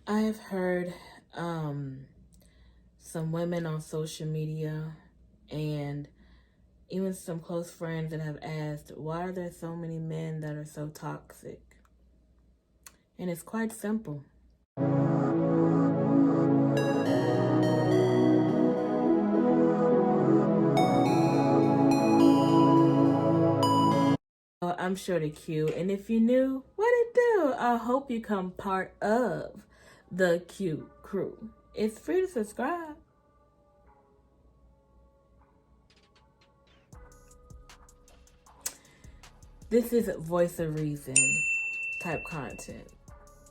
I have heard some women on social media and even some close friends that have asked, why are there so many men that are so toxic? And it's quite simple. I'm sure the Q, and if you knew what it do, I hope you become part of the Q crew. It's free to subscribe. This is voice of reason type content.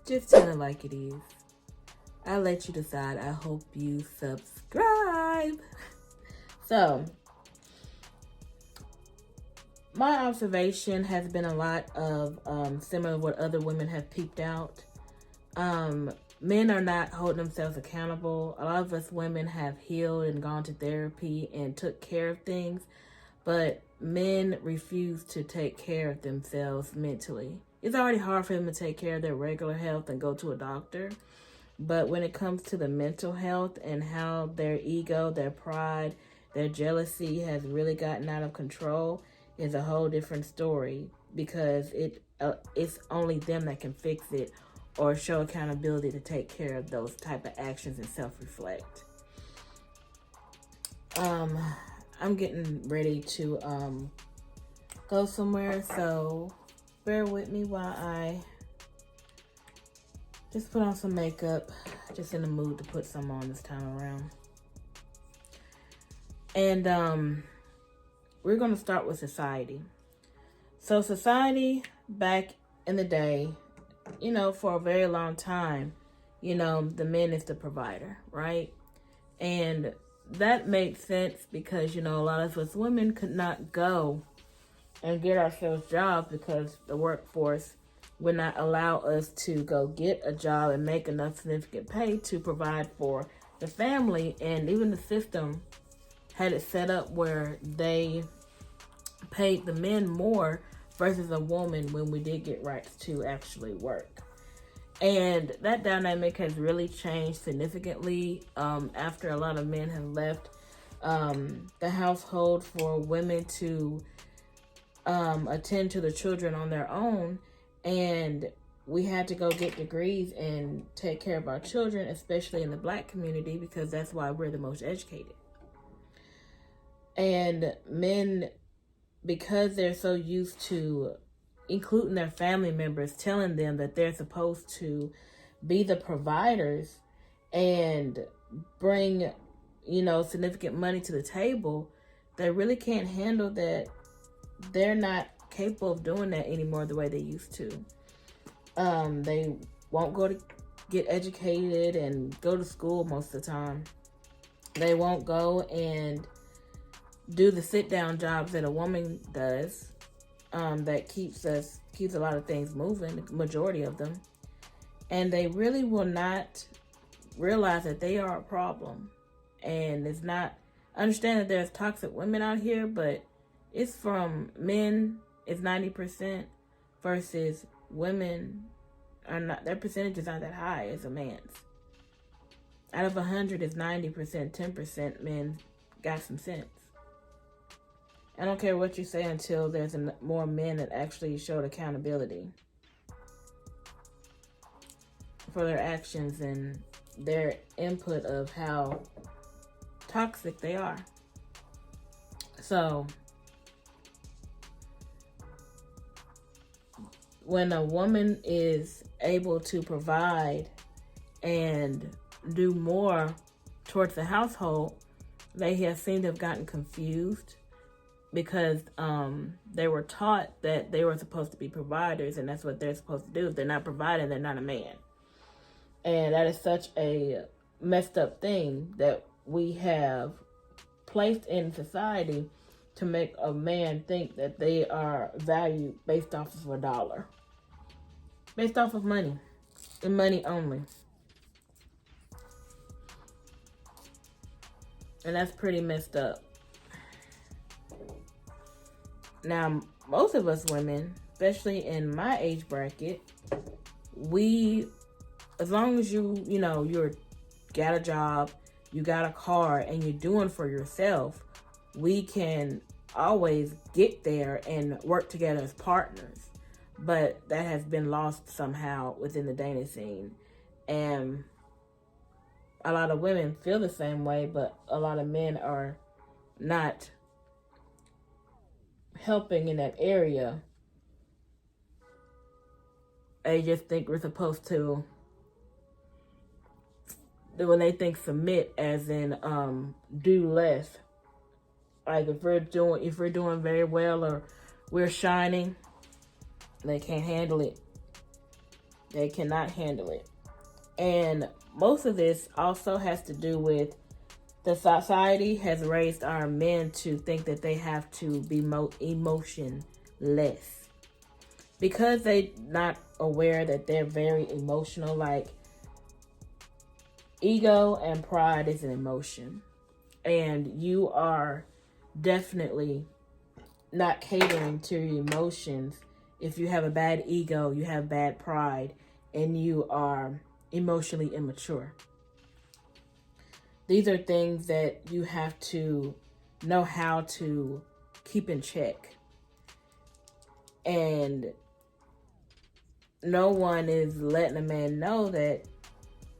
Just tell it like it is. I'll let you decide. I hope you subscribe. So, my observation has been a lot of similar to what other women have peeped out. Men are not holding themselves accountable. A lot of us women have healed and gone to therapy and took care of things, but men refuse to take care of themselves mentally. It's already hard for them to take care of their regular health and go to a doctor. But when it comes to the mental health and how their ego, their pride, their jealousy has really gotten out of control is a whole different story, because it's only them that can fix it or show accountability to take care of those type of actions and self-reflect. I'm getting ready to go somewhere, so bear with me while I just put on some makeup. Just in the mood to put some on this time around. And we're going to start with society. So society back in the day, for a very long time, the man is the provider, right? And that made sense because, a lot of us women could not go and get ourselves jobs because the workforce would not allow us to go get a job and make enough significant pay to provide for the family. And even the system had it set up where they paid the men more versus a woman when we did get rights to actually work. And that dynamic has really changed significantly after a lot of men have left the household for women to attend to the children on their own. And we had to go get degrees and take care of our children, especially in the Black community, because that's why we're the most educated. And men, because they're so used to including their family members, telling them that they're supposed to be the providers and bring, significant money to the table, they really can't handle that they're not capable of doing that anymore the way they used to. They won't go to get educated and go to school most of the time. They won't go and do the sit-down jobs that a woman does, that keeps a lot of things moving, the majority of them. And they really will not realize that they are a problem. And it's not, I understand that there's toxic women out here, but it's from men, it's 90%, versus women are not, their percentages aren't that high as a man's. Out of 100, it's 90%, 10% men got some sense. I don't care what you say until there's more men that actually showed accountability for their actions and their input of how toxic they are. So, when a woman is able to provide and do more towards the household, they have seemed to have gotten confused because they were taught that they were supposed to be providers, and that's what they're supposed to do. If they're not providing, they're not a man. And that is such a messed up thing that we have placed in society to make a man think that they are valued based off of a dollar. Based off of money. And money only. And that's pretty messed up. Now, most of us women, especially in my age bracket, we as long as you're got a job, you got a car, and you're doing for yourself, we can always get there and work together as partners. But that has been lost somehow within the dating scene. And a lot of women feel the same way, but a lot of men are not helping in that area. They just think we're supposed to, when they think submit as in do less. Like if we're doing very well or we're shining, they can't handle it. They cannot handle it. And most of this also has to do with the society has raised our men to think that they have to be emotionless. Because they're not aware that they're very emotional. Like, ego and pride is an emotion. And you are definitely not catering to your emotions if you have a bad ego, you have bad pride, and you are emotionally immature. These are things that you have to know how to keep in check. And no one is letting a man know that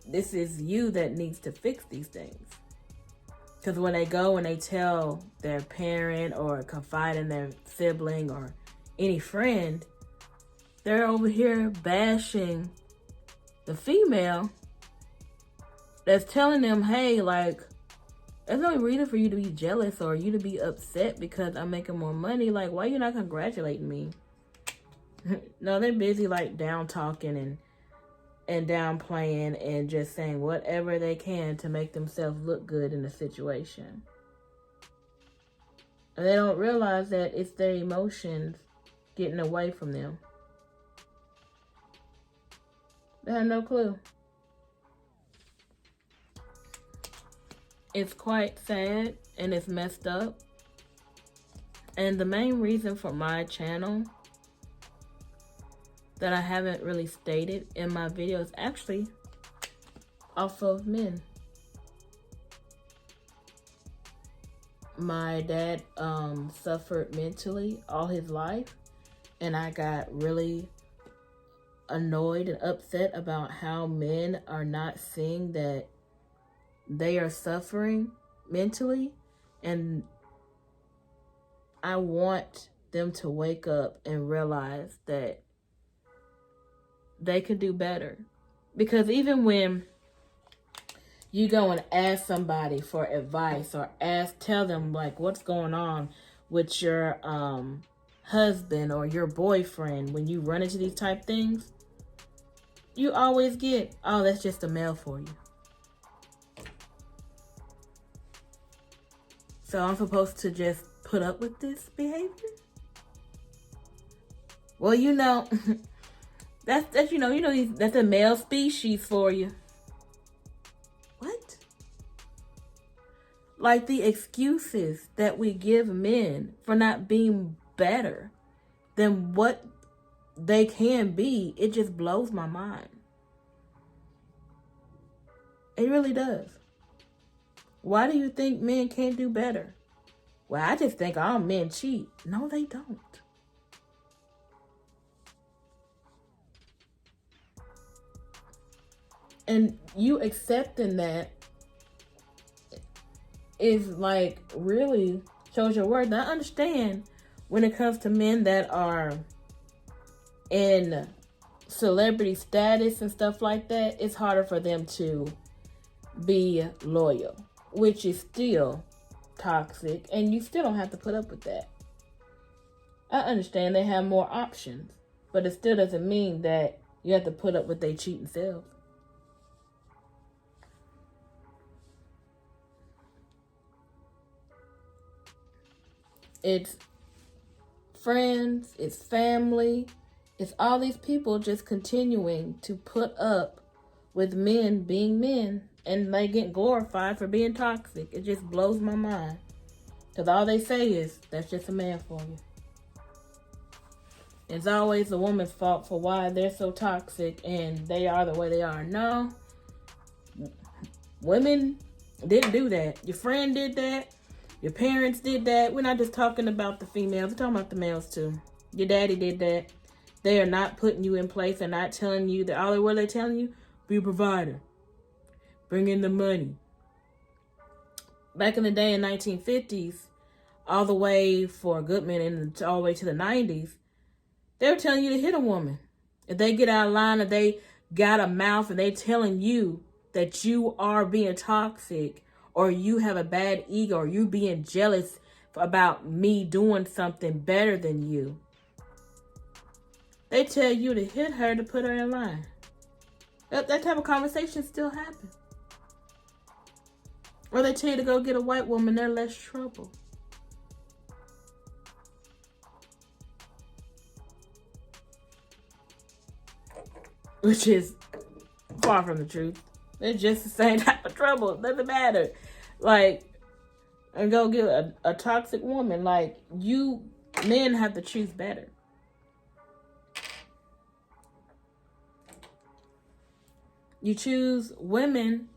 this is you that needs to fix these things. Because when they go and they tell their parent or confide in their sibling or any friend, they're over here bashing the female that's telling them, hey, like, there's no reason for you to be jealous or you to be upset because I'm making more money. Like, why you not congratulating me? No, they're busy like down talking and downplaying and just saying whatever they can to make themselves look good in the situation. And they don't realize that it's their emotions getting away from them. They have no clue. It's quite sad and it's messed up. And the main reason for my channel that I haven't really stated in my videos actually off of men. My dad suffered mentally all his life, and I got really annoyed and upset about how men are not seeing that they are suffering mentally, and I want them to wake up and realize that they could do better. Because even when you go and ask somebody for advice or tell them like what's going on with your husband or your boyfriend, when you run into these type things, you always get, oh, that's just a male for you. So I'm supposed to just put up with this behavior? Well, that's that's a male species for you. What? Like the excuses that we give men for not being better than what they can be, it just blows my mind. It really does. Why do you think men can't do better? Well, I just think all men cheat. No, they don't. And you accepting that is like really shows your worth. Now, I understand when it comes to men that are in celebrity status and stuff like that, it's harder for them to be loyal, which is still toxic, and you still don't have to put up with that. I understand they have more options, but it still doesn't mean that you have to put up with their cheating selves. It's friends, it's family, it's all these people just continuing to put up with men being men, and they get glorified for being toxic. It just blows my mind. Because all they say is, that's just a man for you. It's always the woman's fault for why they're so toxic and they are the way they are. No, women didn't do that. Your friend did that. Your parents did that. We're not just talking about the females. We're talking about the males too. Your daddy did that. They are not putting you in place. They're not telling you that all they're telling you, be a provider. Bring in the money. Back in the day in 1950s, all the way for a good minute and all the way to the 90s, they were telling you to hit a woman. If they get out of line, if they got a mouth and they telling you that you are being toxic or you have a bad ego or you being jealous about me doing something better than you, they tell you to hit her to put her in line. That type of conversation still happens. Or they tell you to go get a white woman, they're less trouble. Which is far from the truth. They're just the same type of trouble. It doesn't matter. Like, and go get a toxic woman. Like, you men have to choose better. You choose women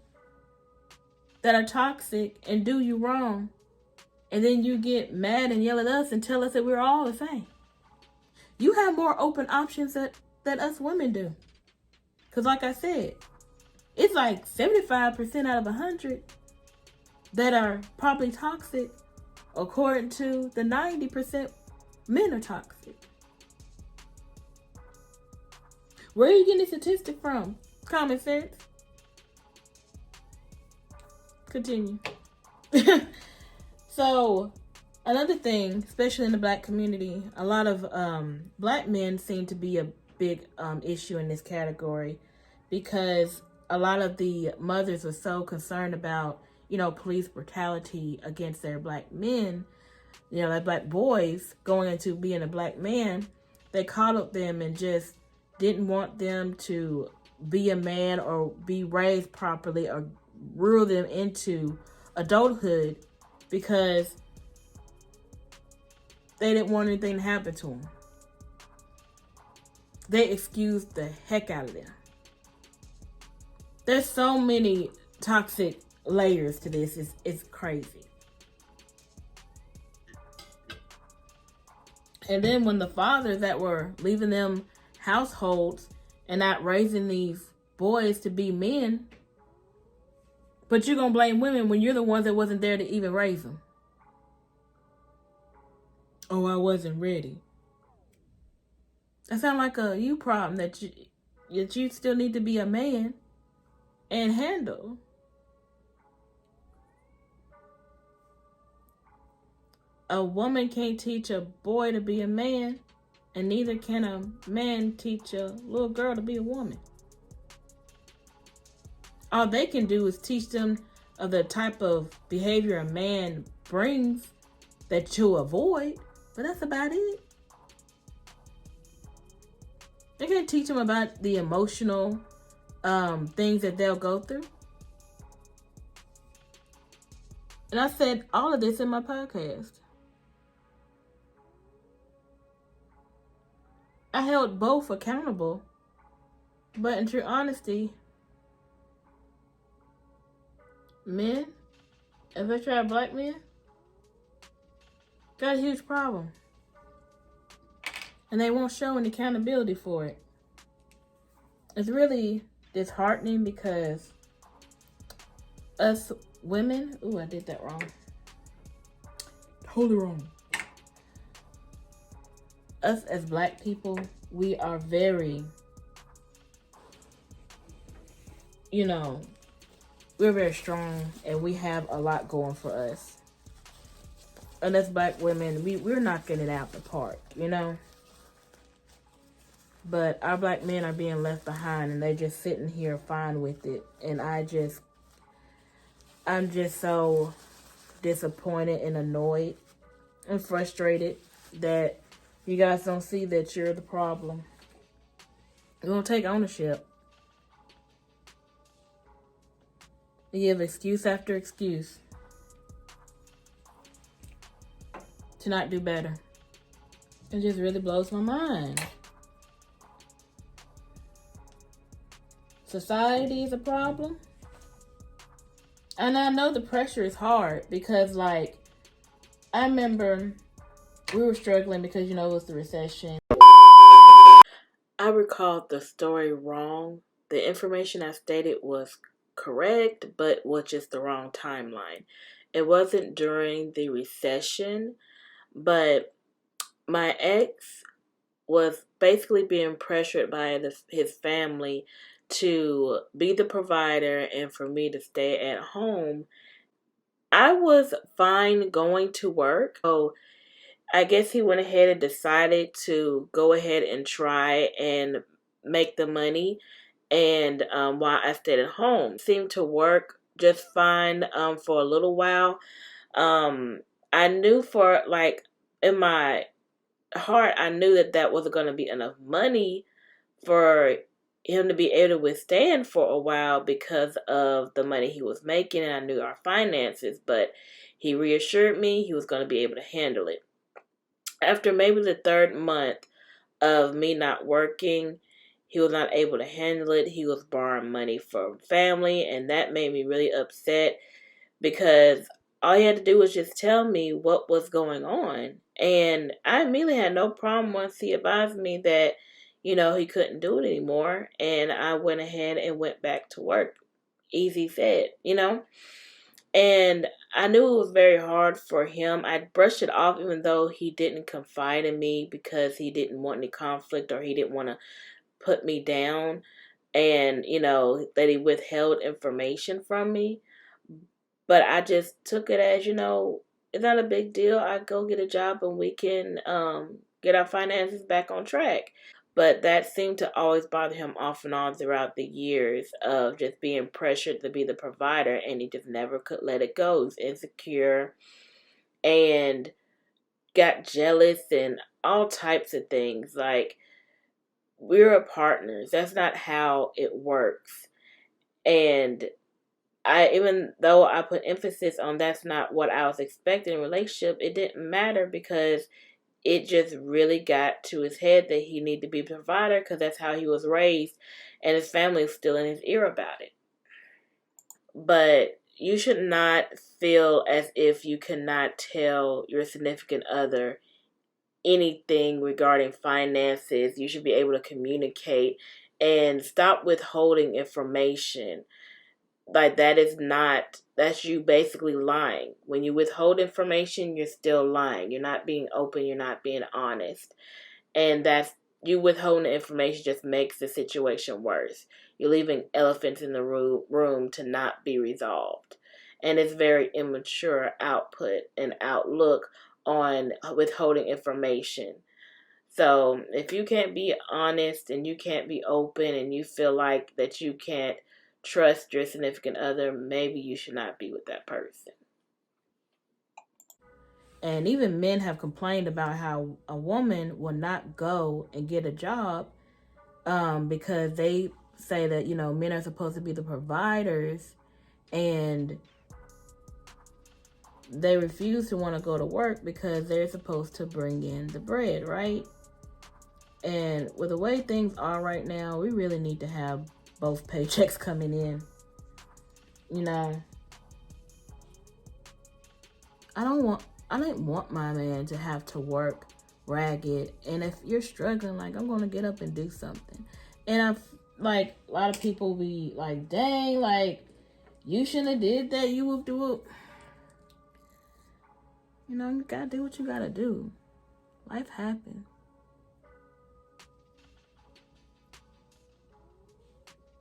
that are toxic and do you wrong. And then you get mad and yell at us and tell us that we're all the same. You have more open options that us women do. Because like I said, it's like 75% out of 100 that are probably toxic, according to the 90% men are toxic. Where are you getting this statistic from? Common sense. Continue. So, another thing, especially in the black community, a lot of black men seem to be a big issue in this category because a lot of the mothers are so concerned about, police brutality against their black men, like black boys going into being a black man. They coddled them and just didn't want them to be a man or be raised properly or rule them into adulthood because they didn't want anything to happen to them. They excused the heck out of them. There's so many toxic layers to this. It's crazy. And then when the fathers that were leaving them households and not raising these boys to be men, but you're going to blame women when you're the ones that wasn't there to even raise them. Oh, I wasn't ready. That sounds like a you problem that you still need to be a man and handle. A woman can't teach a boy to be a man, and neither can a man teach a little girl to be a woman. All they can do is teach them of the type of behavior a man brings that you'll avoid, but that's about it. They can't teach them about the emotional things that they'll go through. And I said all of this in my podcast. I held both accountable, but in true honesty, men, especially black men, got a huge problem. And they won't show any accountability for it. It's really disheartening because us women, I did that wrong. Totally wrong. Us as black people, we are very, we're very strong and we have a lot going for us. And as black women, we're knocking it out the park, But our black men are being left behind and they're just sitting here fine with it. And I'm just so disappointed and annoyed and frustrated that you guys don't see that you're the problem. You don't take ownership. You give excuse after excuse to not do better. It just really blows my mind. Society is a problem. And I know the pressure is hard because, like, I remember we were struggling because, it was the recession. I recalled the story wrong. The information I stated was correct, but was just the wrong timeline. It wasn't during the recession, but my ex was basically being pressured by his family to be the provider and for me to stay at home. I was fine going to work. So I guess he went ahead and decided to go ahead and try and make the money. And while I stayed at home, it seemed to work just fine for a little while. I knew for like in my heart, I knew that wasn't going to be enough money for him to be able to withstand for a while because of the money he was making, and I knew our finances, but he reassured me he was going to be able to handle it. After maybe the third month of me not working, he was not able to handle it. He was borrowing money from family, and that made me really upset because all he had to do was just tell me what was going on. And I immediately had no problem once he advised me that, he couldn't do it anymore. And I went ahead and went back to work. Easy said. And I knew it was very hard for him. I brushed it off even though he didn't confide in me because he didn't want any conflict or he didn't want to put me down. And, that he withheld information from me. But I just took it as, it's not a big deal. I go get a job and we can get our finances back on track. But that seemed to always bother him off and on throughout the years of just being pressured to be the provider, and he just never could let it go. He was insecure and got jealous and all types of things. Like, we're partners. That's not how it works. And even though I put emphasis on that's not what I was expecting in a relationship, it didn't matter because it just really got to his head that he needed to be a provider because that's how he was raised, and his family is still in his ear about it. But you should not feel as if you cannot tell your significant other anything regarding finances. You should be able to communicate and stop withholding information. Like, that's you basically lying. When you withhold information, you're still lying. You're not being open, you're not being honest. And that's you withholding information just makes the situation worse. You're leaving elephants in the room to not be resolved. And it's very immature output and outlook on withholding information. So if you can't be honest and you can't be open and you feel like that you can't trust your significant other, maybe you should not be with that person. And even men have complained about how a woman will not go and get a job because they say that, men are supposed to be the providers, and they refuse to want to go to work because they're supposed to bring in the bread, right? And with the way things are right now, we really need to have both paychecks coming in. I didn't want my man to have to work ragged. And if you're struggling, like, I'm going to get up and do something. And like, a lot of people be like, dang, like, you shouldn't have did that. You would do it. You got to do what you got to do. Life happens.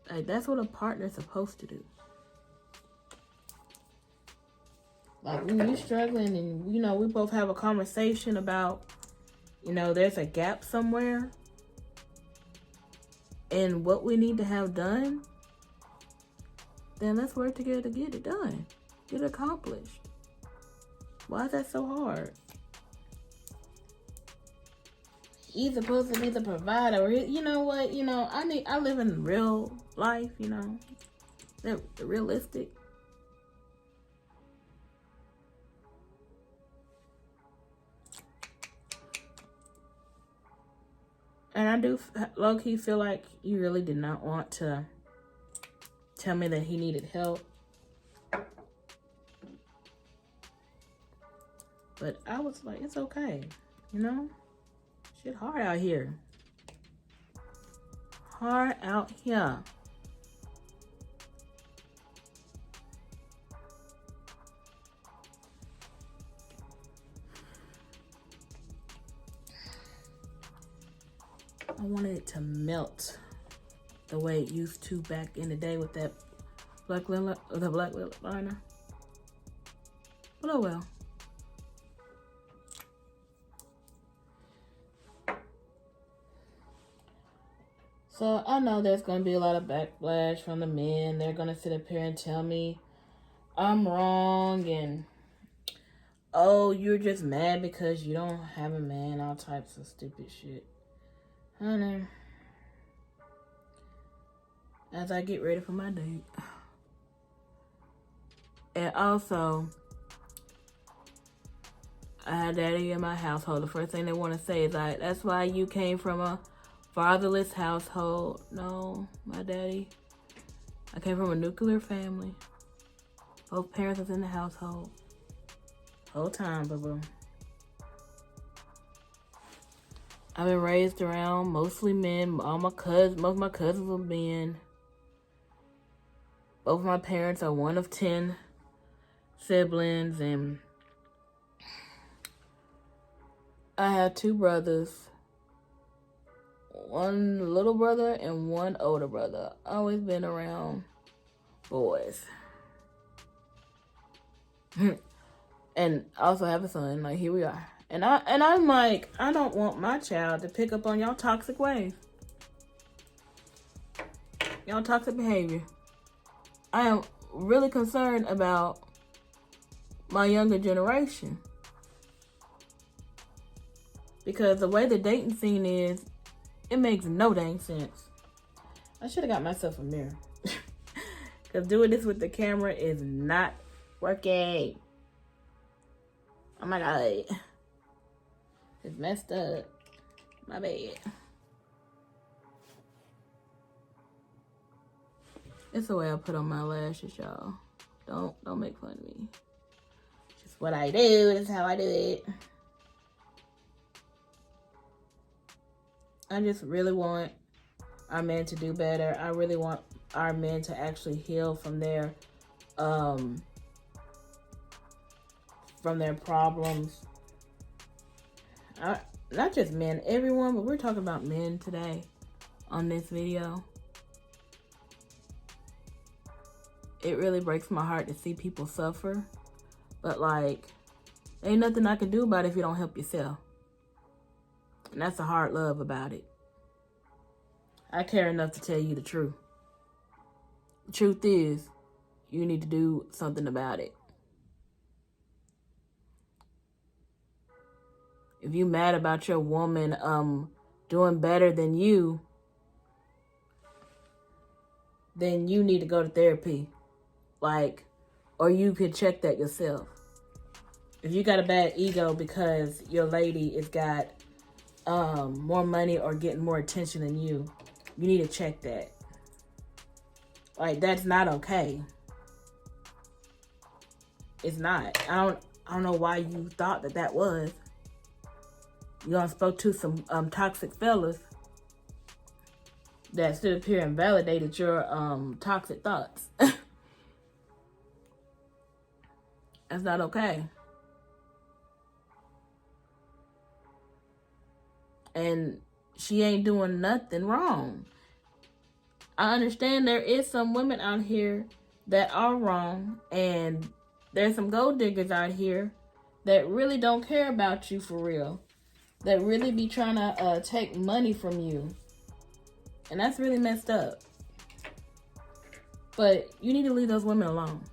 Like, that's what a partner's supposed to do. Like, when you're struggling and, we both have a conversation about, there's a gap somewhere and what we need to have done, then let's work together to get it done. Get it accomplished. Why is that so hard? He's supposed to be the provider. Or, you know what? I live in real life, the realistic. And I do low-key feel like you really did not want to tell me that he needed help. But I was like, it's okay, you know? Shit hard out here. Hard out here. I wanted it to melt the way it used to back in the day with that black lip liner. But oh well. So I know there's going to be a lot of backlash from the men. They're going to sit up here and tell me I'm wrong and, oh, you're just mad because you don't have a man, all types of stupid shit. Honey, as I get ready for my date. And also, I had daddy in my household. The first thing they want to say is, like, that's why you came from a fatherless household. No, my daddy, I came from a nuclear family. Both parents was in the household. Whole time, boo-boo. I've been raised around mostly men. All my cousins, most of my cousins are men. Both of my parents are one of 10 siblings, and I have 2 brothers. One little brother and one older brother. Always been around boys. And also have a son. Like, here we are. And I'm like, I don't want my child to pick up on y'all toxic ways. Y'all toxic behavior. I am really concerned about my younger generation. Because the way the dating scene is, it makes no dang sense. I should have got myself a mirror. Because doing this with the camera is not working. Oh my God. It's messed up. My bad. It's the way I put on my lashes, y'all. Don't make fun of me. It's just what I do. This is how I do it. I just really want our men to do better. I really want our men to actually heal from their problems. Not just men, everyone, but we're talking about men today on this video. It really breaks my heart to see people suffer, but like, ain't nothing I can do about it if you don't help yourself. And that's the hard love about it. I care enough to tell you the truth. The truth is, you need to do something about it. If you mad about your woman doing better than you, then you need to go to therapy. Like, or you could check that yourself. If you got a bad ego because your lady has got more money or getting more attention than you need to check that. Like, that's not okay. It's not. I don't know why you thought that was. You all spoke to some toxic fellas that stood up here and validated your toxic thoughts. That's not okay. And she ain't doing nothing wrong. I understand there is some women out here that are wrong, and there's some gold diggers out here that really don't care about you for real, that really be trying to take money from you, and that's really messed up. But you need to leave those women alone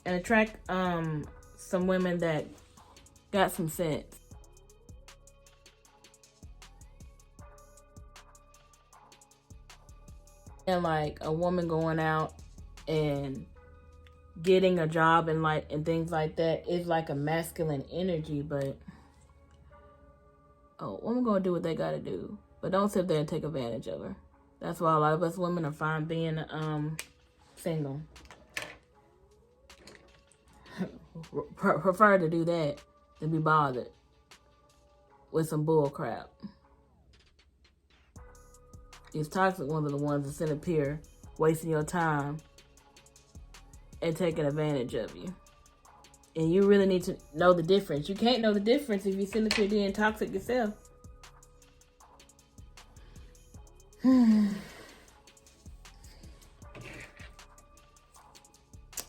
and attract some women that got some sense. And like a woman going out and getting a job and things like that is like a masculine energy, but oh, women gonna do what they gotta do, but don't sit there and take advantage of her. That's why a lot of us women are fine being single. Prefer to do that than be bothered with some bull crap. These toxic ones are the ones that sit up here wasting your time and taking advantage of you. And you really need to know the difference. You can't know the difference if you sit up here being toxic yourself.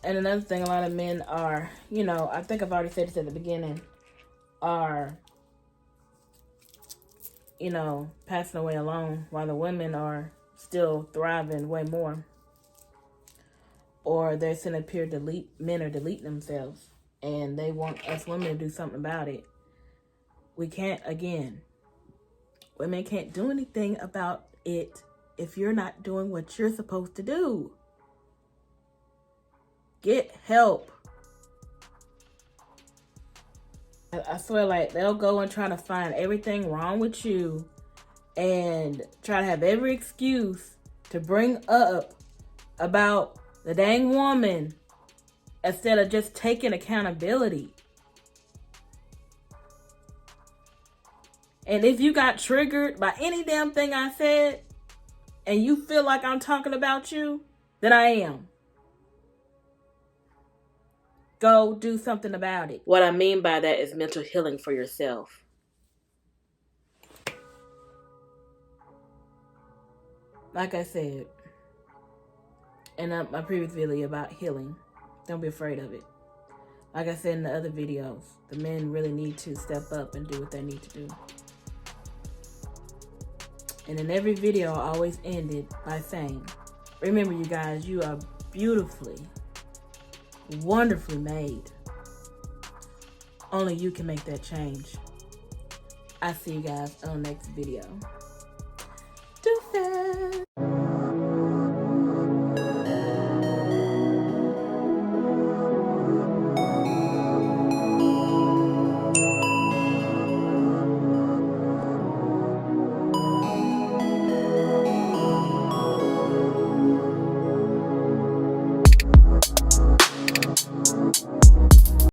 And another thing, a lot of men are, you know, I think I've already said this at the beginning, are, you know, passing away alone while the women are still thriving way more. Or they're sitting up here men are deleting themselves and they want us women to do something about it. We can't, again, women can't do anything about it if you're not doing what you're supposed to do. Get help. I swear, like, they'll go and try to find everything wrong with you and try to have every excuse to bring up about the dang woman instead of just taking accountability. And if you got triggered by any damn thing I said and you feel like I'm talking about you, then I am. Go do something about it. What I mean by that is mental healing for yourself. Like I said in my previous video about healing, don't be afraid of it. Like I said in the other videos, the men really need to step up and do what they need to do. And in every video, I always ended by saying, remember you guys, you are beautifully, wonderfully made. Only you can make that change. I'll see you guys on the next video. Deuces.